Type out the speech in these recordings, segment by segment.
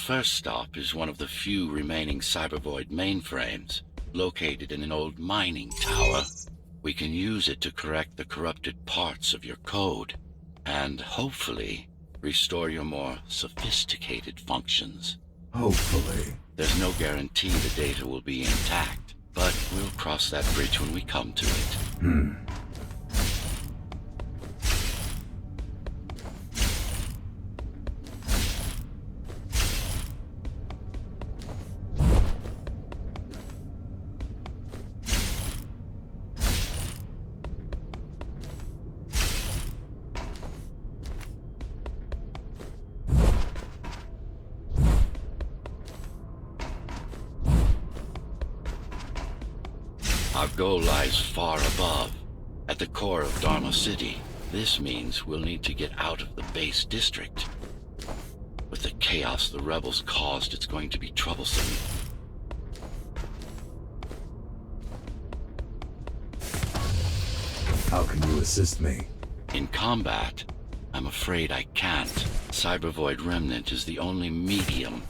first stop is one of the few remaining Cybervoid mainframes, located in an old mining tower. We can use it to correct the corrupted parts of your code, and hopefully restore your more sophisticated functions. Hopefully. There's no guarantee the data will be intact, but we'll cross that bridge when we come to it. Our goal lies far above, at the core of Dharma City. This means we'll need to get out of the base district. With the chaos the rebels caused, it's going to be troublesome. How can you assist me? In combat, I'm afraid I can't. Cybervoid Remnant is the only medium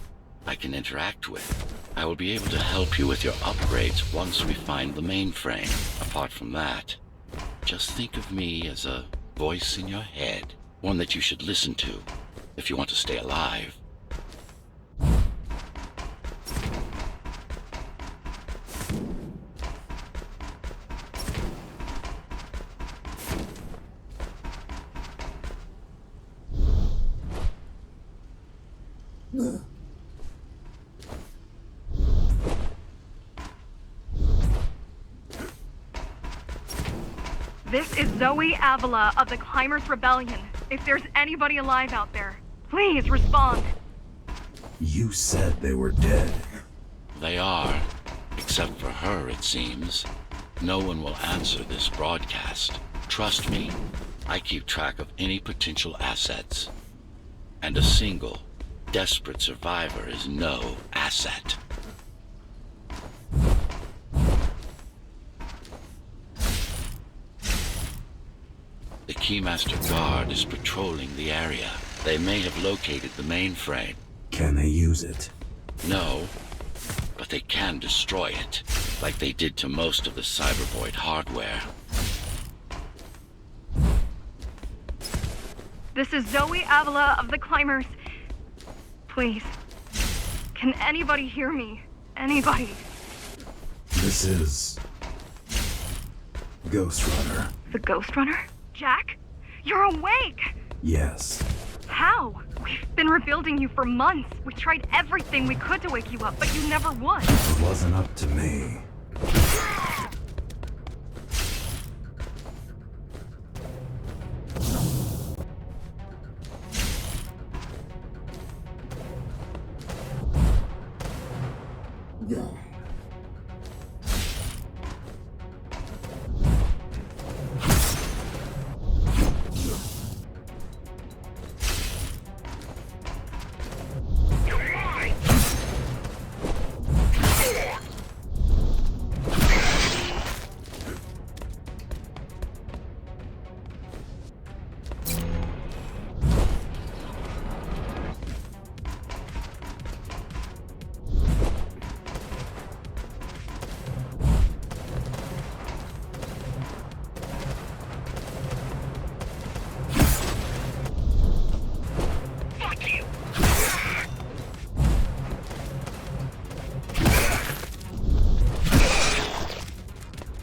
I can interact with. I will be able to help you with your upgrades once we find the mainframe. Apart from that, just think of me as a voice in your head, one that you should listen to if you want to stay alive. This is Zoe Avila of the Climbers Rebellion. If there's anybody alive out there, please respond. You said they were dead. They are, except for her, it seems. No one will answer this broadcast. Trust me, I keep track of any potential assets. And a single, desperate survivor is no asset. The Keymaster Guard is patrolling the area. They may have located the mainframe. Can they use it? No, but they can destroy it, like they did to most of the Cybervoid hardware. This is Zoe Avila of the Climbers. Please, can anybody hear me? Anybody? This is... GhostRunner. The GhostRunner? Jack? You're awake! Yes. How? We've been rebuilding you for months. We tried everything we could to wake you up, but you never would. It wasn't up to me.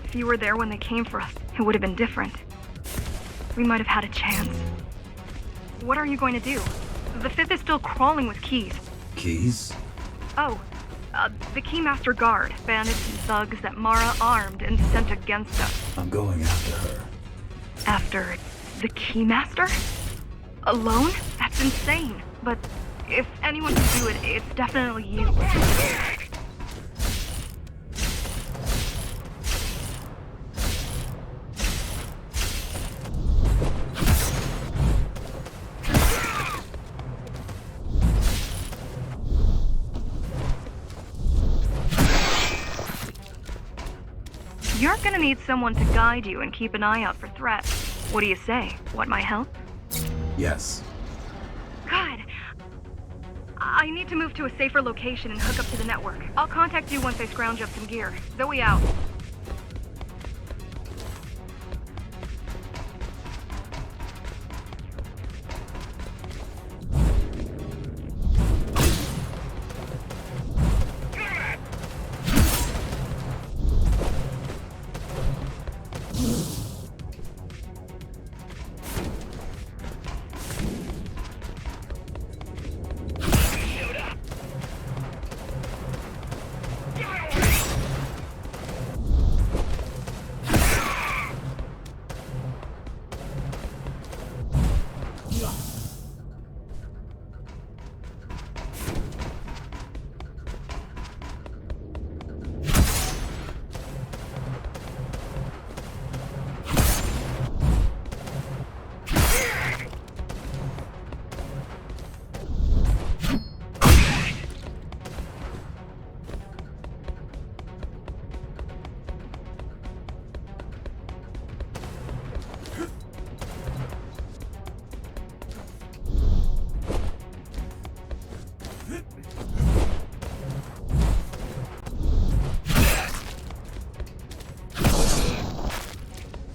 If you were there when they came for us, it would have been different. We might have had a chance. What are you going to do? The Fifth is still crawling with keys. Keys? Oh, the Keymaster Guard, bandits and thugs that Mara armed and sent against us. I'm going after her. After the Keymaster? Alone? That's insane. But if anyone can do it, it's definitely you. You're gonna need someone to guide you and keep an eye out for threats. What do you say? Want my help? Yes. Good. I need to move to a safer location and hook up to the network. I'll contact you once I scrounge up some gear. Zoe out.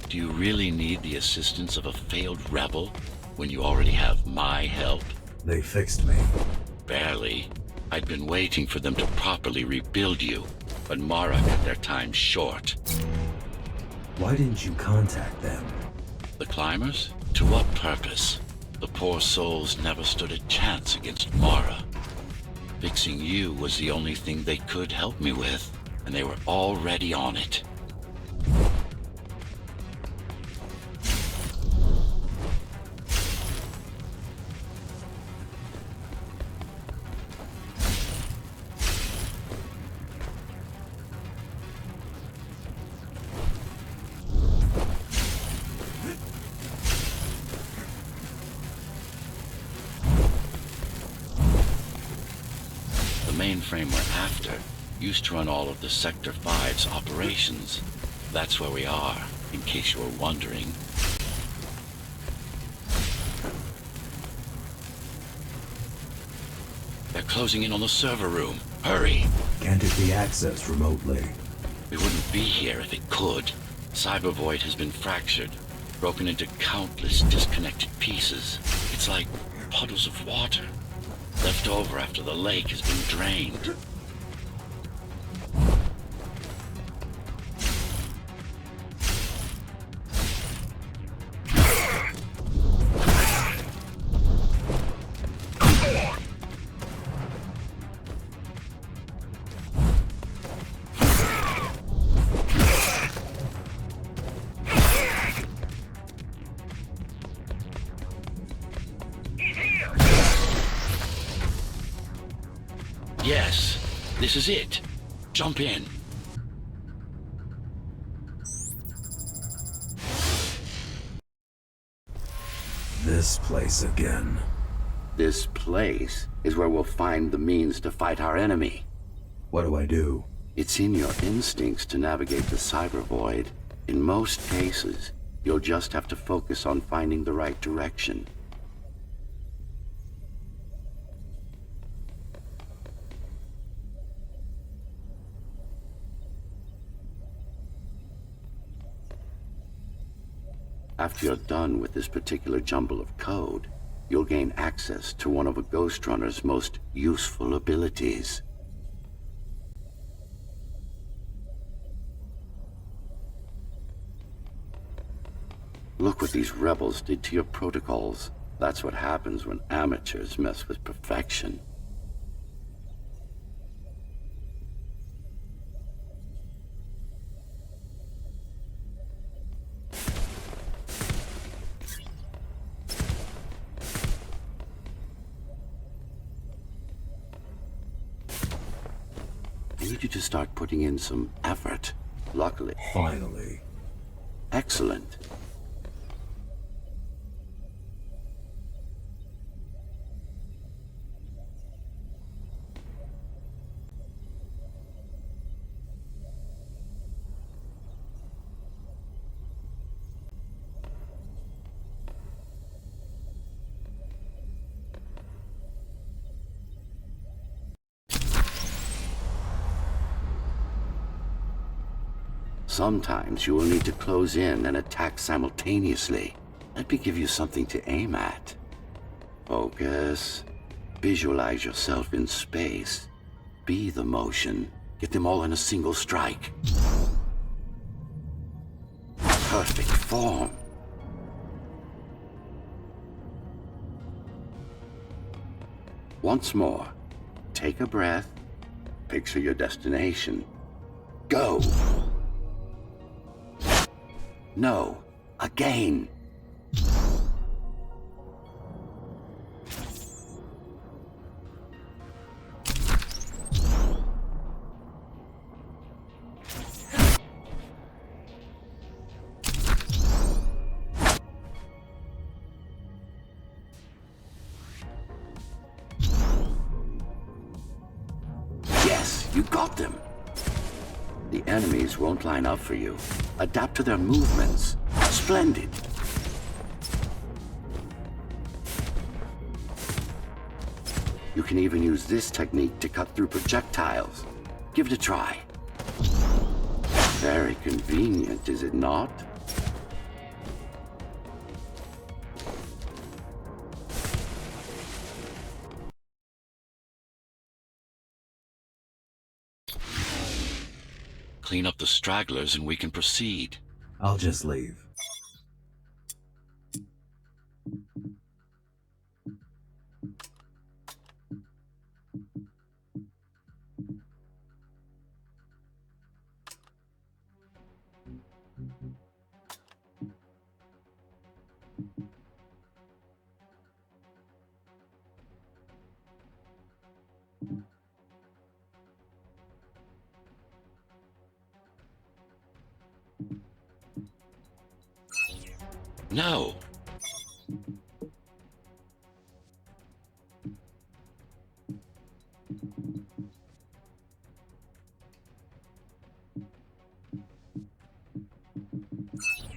Do you really need the assistance of a failed rebel when you already have my help? They fixed me. Barely. I'd been waiting for them to properly rebuild you, but Mara cut their time short. Why didn't you contact them? The climbers? To what purpose? The poor souls never stood a chance against Mara. Fixing you was the only thing they could help me with, and they were already on it. The mainframe we're after used to run all of the Sector 5's operations. That's where we are, in case you were wondering. They're closing in on the server room. Hurry! Can't it be accessed remotely? We wouldn't be here if it could. Cyber Void has been fractured, broken into countless disconnected pieces. It's like puddles of water, left over after the lake has been drained. Yes, this is it. Jump in. This place again. This place is where we'll find the means to fight our enemy. What do I do? It's in your instincts to navigate the cyber void. In most cases, you'll just have to focus on finding the right direction. After you're done with this particular jumble of code, you'll gain access to one of a GhostRunner's most useful abilities. Look what these rebels did to your protocols. That's what happens when amateurs mess with perfection. I need you to start putting in some effort. Luckily. Finally. Excellent. Sometimes you will need to close in and attack simultaneously. Let me give you something to aim at. Focus. Visualize yourself in space. Be the motion. Get them all in a single strike. Perfect form. Once more, take a breath. Picture your destination. Go! No, again! Yes, you got them! The enemies won't line up for you. Adapt to their movements. Splendid! You can even use this technique to cut through projectiles. Give it a try. Very convenient, is it not? Clean up the stragglers and we can proceed. I'll just leave. No.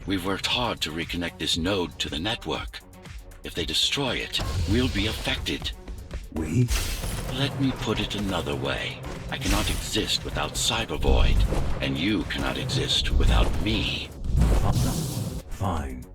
We've worked hard to reconnect this node to the network. If they destroy it, we'll be affected. We? Let me put it another way. I cannot exist without Cybervoid, and you cannot exist without me. Fine.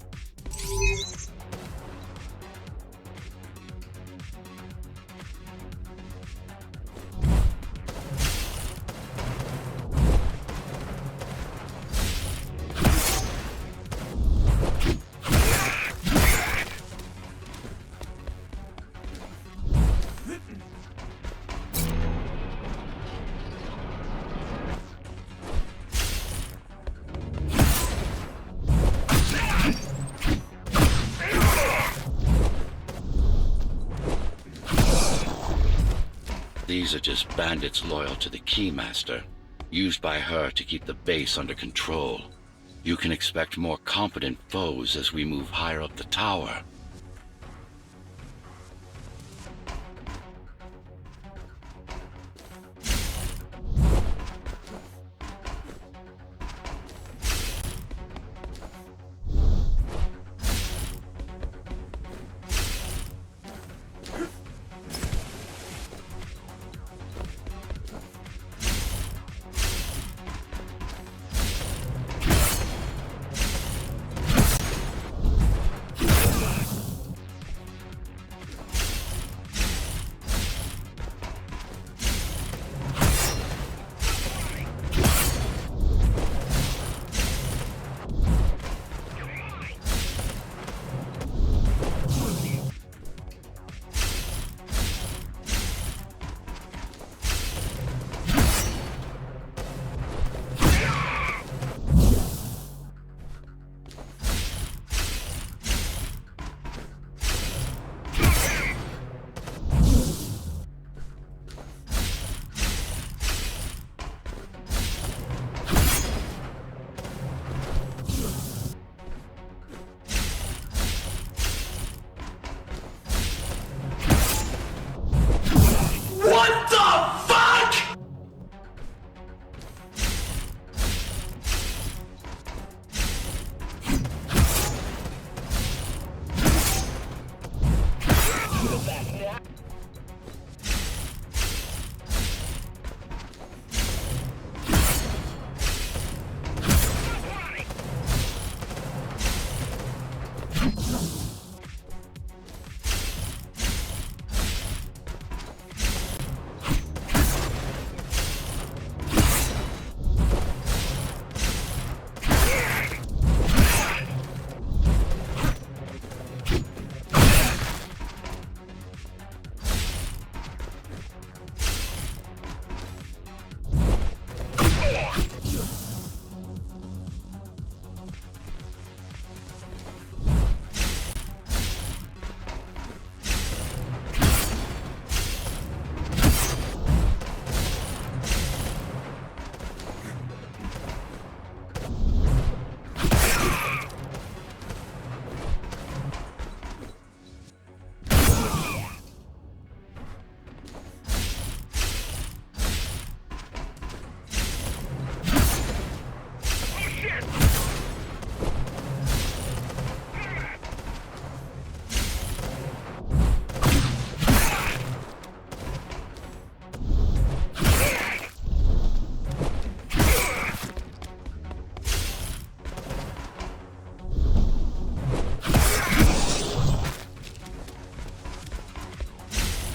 These are just bandits loyal to the Keymaster, used by her to keep the base under control. You can expect more competent foes as we move higher up the tower.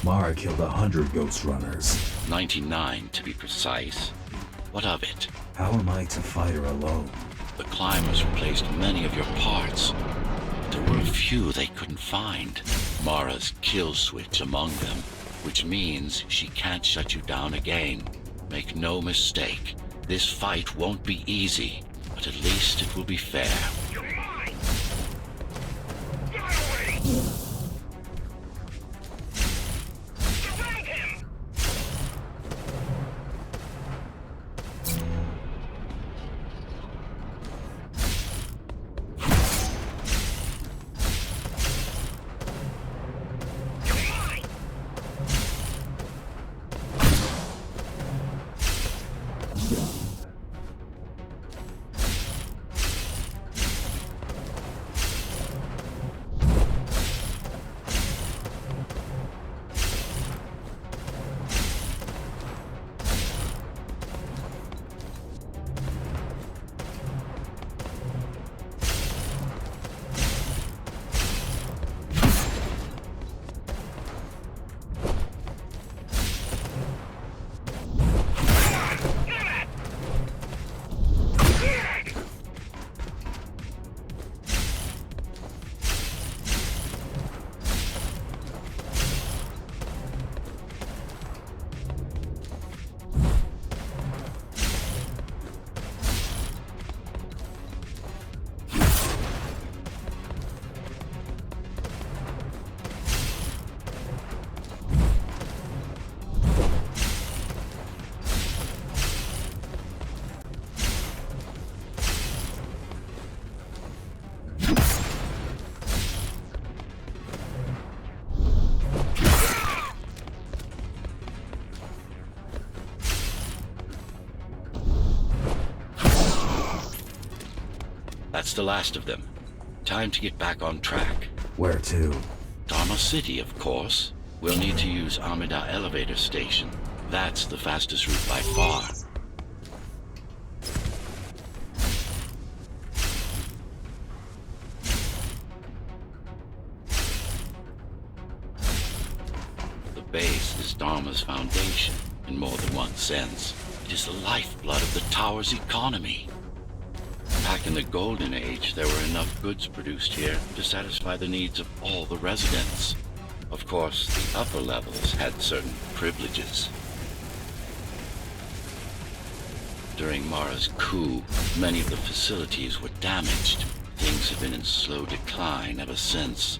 Mara killed 100 Ghost Runners. 99 to be precise. What of it? How am I to fight her alone? The climbers replaced many of your parts. There were a few they couldn't find. Mara's kill switch among them, which means she can't shut you down again. Make no mistake, this fight won't be easy, but at least it will be fair. You're mine! Get away! Surround him! You're mine! That's the last of them. Time to get back on track. Where to? Dharma City, of course. We'll need to use Amida Elevator Station. That's the fastest route by far. The base is Dharma's foundation, in more than one sense. It is the lifeblood of the tower's economy. Back in the Golden Age, there were enough goods produced here to satisfy the needs of all the residents. Of course, the upper levels had certain privileges. During Mara's coup, many of the facilities were damaged. Things have been in slow decline ever since.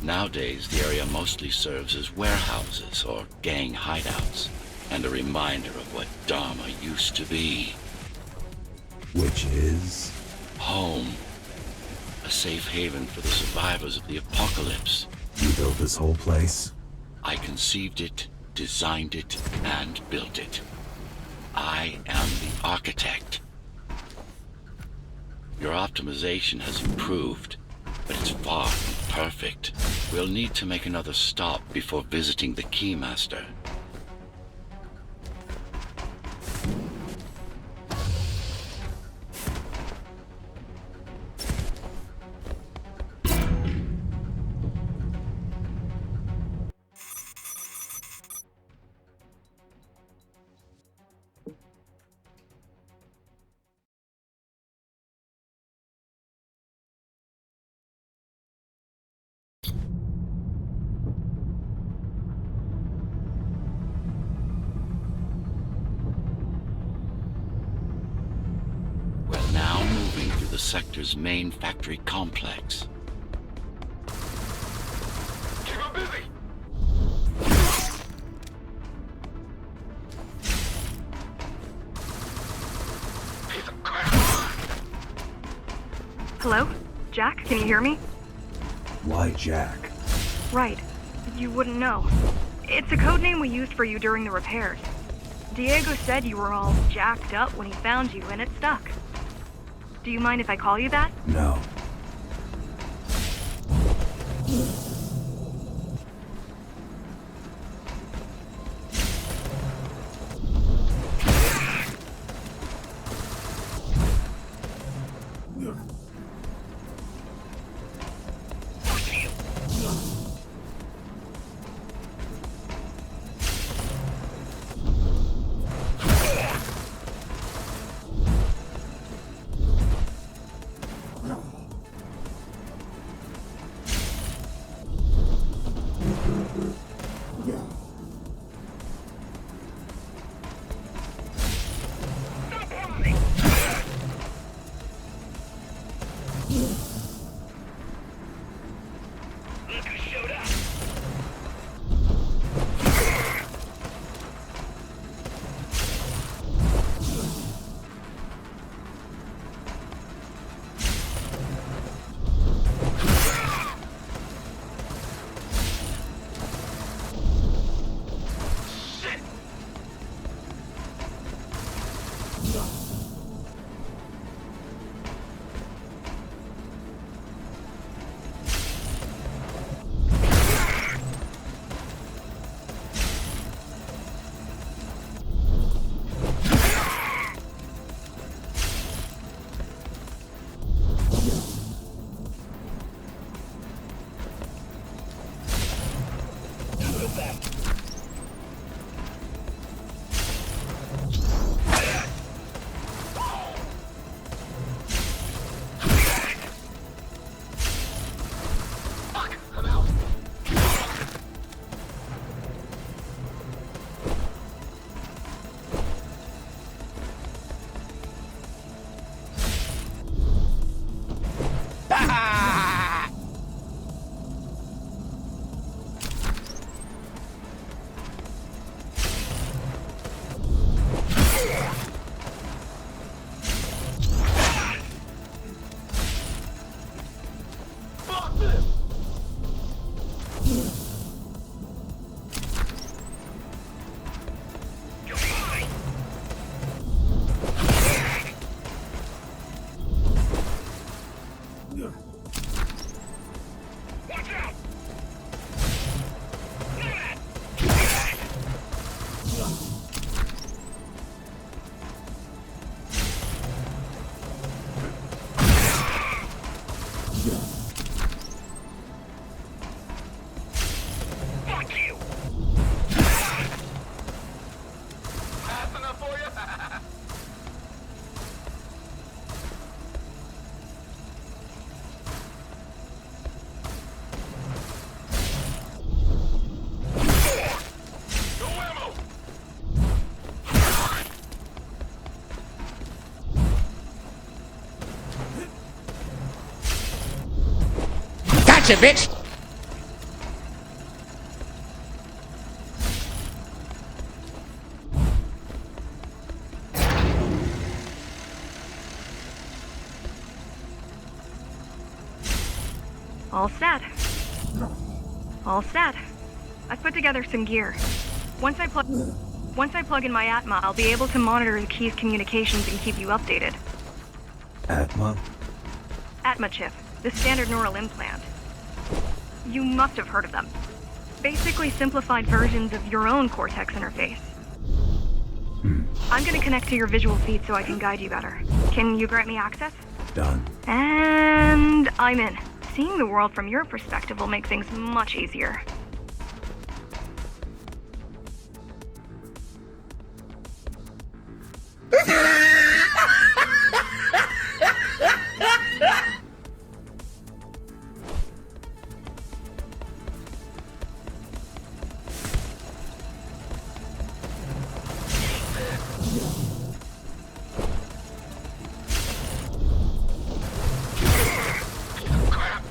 Nowadays, the area mostly serves as warehouses or gang hideouts, and a reminder of what Dharma used to be. Which is? Home. A safe haven for the survivors of the apocalypse. You built this whole place? I conceived it, designed it, and built it. I am the architect. Your optimization has improved, but it's far from perfect. We'll need to make another stop before visiting the Keymaster. The sector's main factory complex. Keep him busy! Piece of crap! Hello? Jack, can you hear me? Why Jack? Right. You wouldn't know. It's a code name we used for you during the repairs. Diego said you were all jacked up when he found you, and it stuck. Do you mind if I call you that? No. with them. Fuck, I'm out. Fuck this! You're mine! Watch out! Fuck you! That's enough for you? No ammo! Gotcha, bitch! All set. All set. I've put together some gear. Once I plug in my Atma, I'll be able to monitor the key's communications and keep you updated. Atma? Atma chip, the standard neural implant. You must have heard of them. Basically simplified versions of your own Cortex interface. I'm gonna connect to your visual feed so I can guide you better. Can you grant me access? Done. And I'm in. Seeing the world from your perspective will make things much easier. Crap!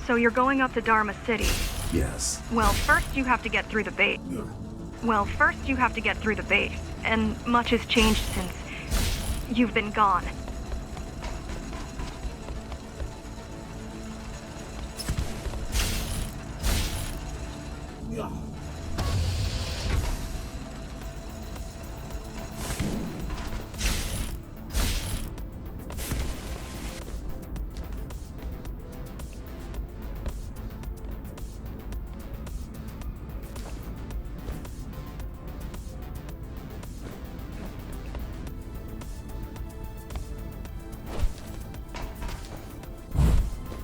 So you're going up to Dharma City. Yes. Well, first you have to get through the base. And much has changed since you've been gone.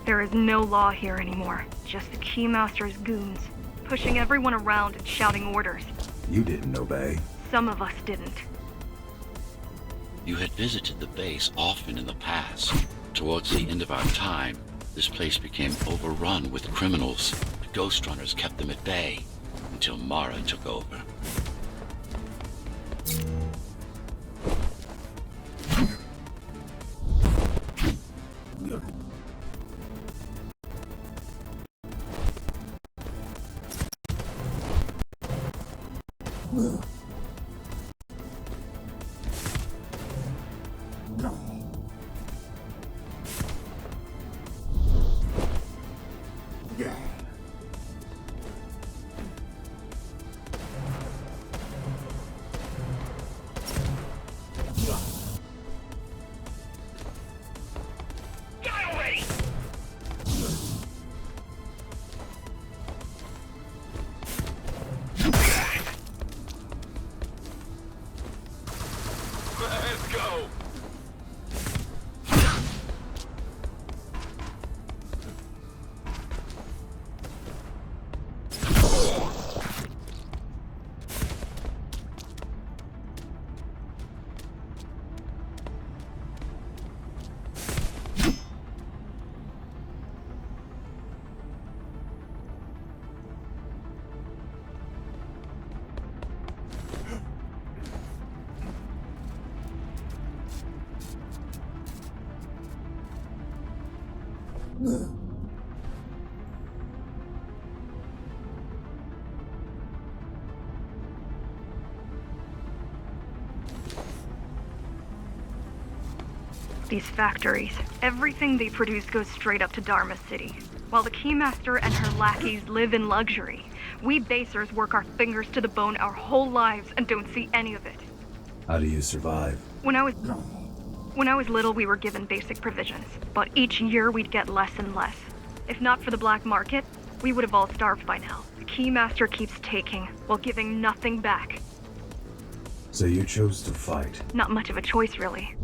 There is no law here anymore. Just the Keymaster's goons, pushing everyone around and shouting orders. You didn't obey. Some of us didn't. You had visited the base often in the past. Towards the end of our time, this place became overrun with criminals. The GhostRunners kept them at bay until Mara took over. Die already! These factories, everything they produce goes straight up to Dharma City. While the Keymaster and her lackeys live in luxury, we basers work our fingers to the bone our whole lives and don't see any of it. How do you survive? When I was little, we were given basic provisions, but each year we'd get less and less. If not for the black market, we would have all starved by now. The Keymaster keeps taking, while giving nothing back. So you chose to fight. Not much of a choice, really.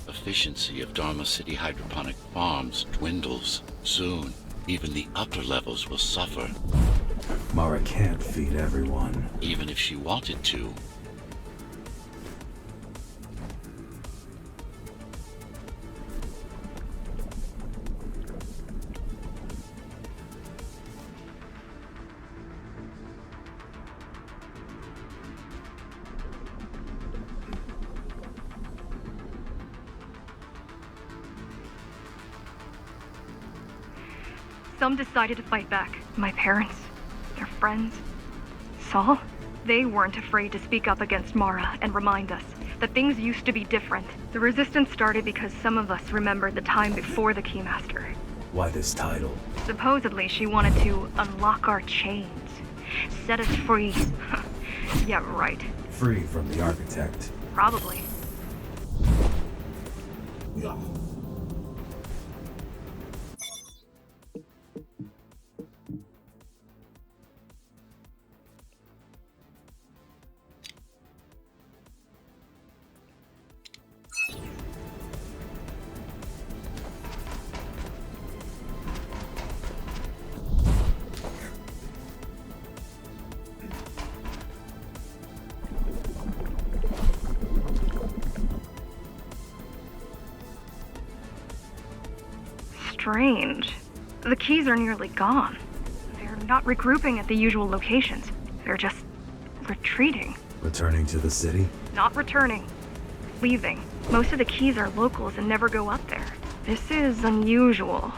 Efficiency of Dharma City hydroponic farms dwindles. Soon, even the upper levels will suffer. Mara can't feed everyone. Even if she wanted to. Some decided to fight back. My parents, their friends. Saul? They weren't afraid to speak up against Mara and remind us that things used to be different. The resistance started because some of us remembered the time before the Keymaster. Why this title? Supposedly, she wanted to unlock our chains. Set us free. Yeah, right. Free from the architect. Probably. Strange. The keys are nearly gone. They're not regrouping at the usual locations. They're just retreating. Returning to the city? Not returning. Leaving. Most of the keys are locals and never go up there. This is unusual.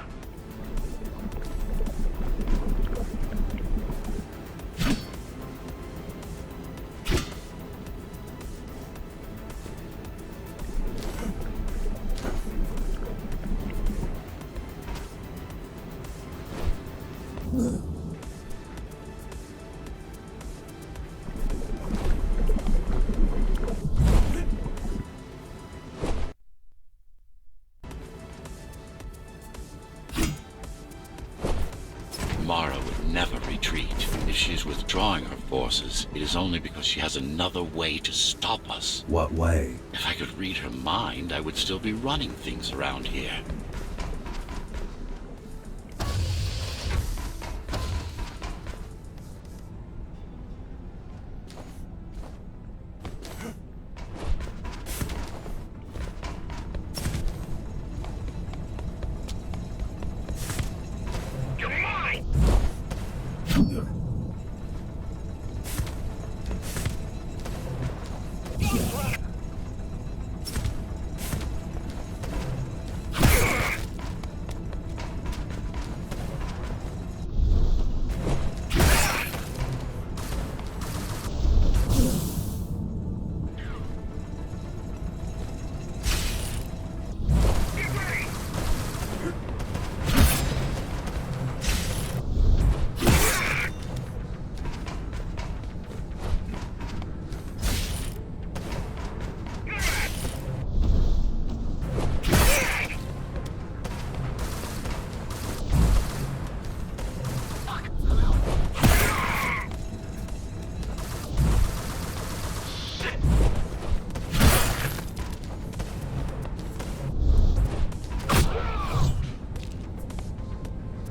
Mara would never retreat. If she's withdrawing her forces, it is only because she has another way to stop us. What way? If I could read her mind, I would still be running things around here.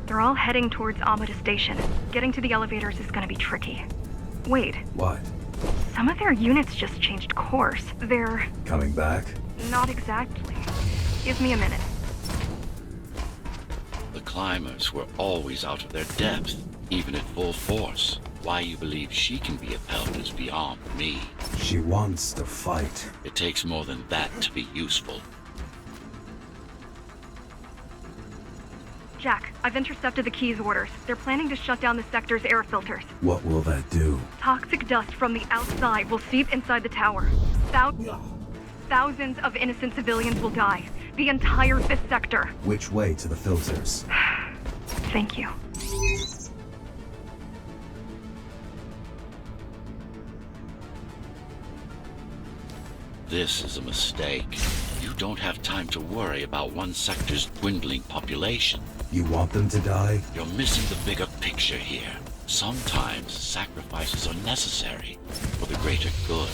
They're all heading towards Amada Station. Getting to the elevators is gonna be tricky. Wait, What? some of their units just changed course. They're... Coming back? not exactly. Give me a minute. The climbers were always out of their depth, even at full force. Why you believe she can be upheld is beyond me. She wants to fight. It takes more than that to be useful. Jack, I've intercepted the Key's orders. They're planning to shut down the sector's air filters. What will Thousands of innocent civilians will die. The entire 5th sector. Which way to the filters? Thank you. This is a mistake. You don't have time to worry about one sector's dwindling population. You want them to die? You're missing the bigger picture here. Sometimes sacrifices are necessary for the greater good.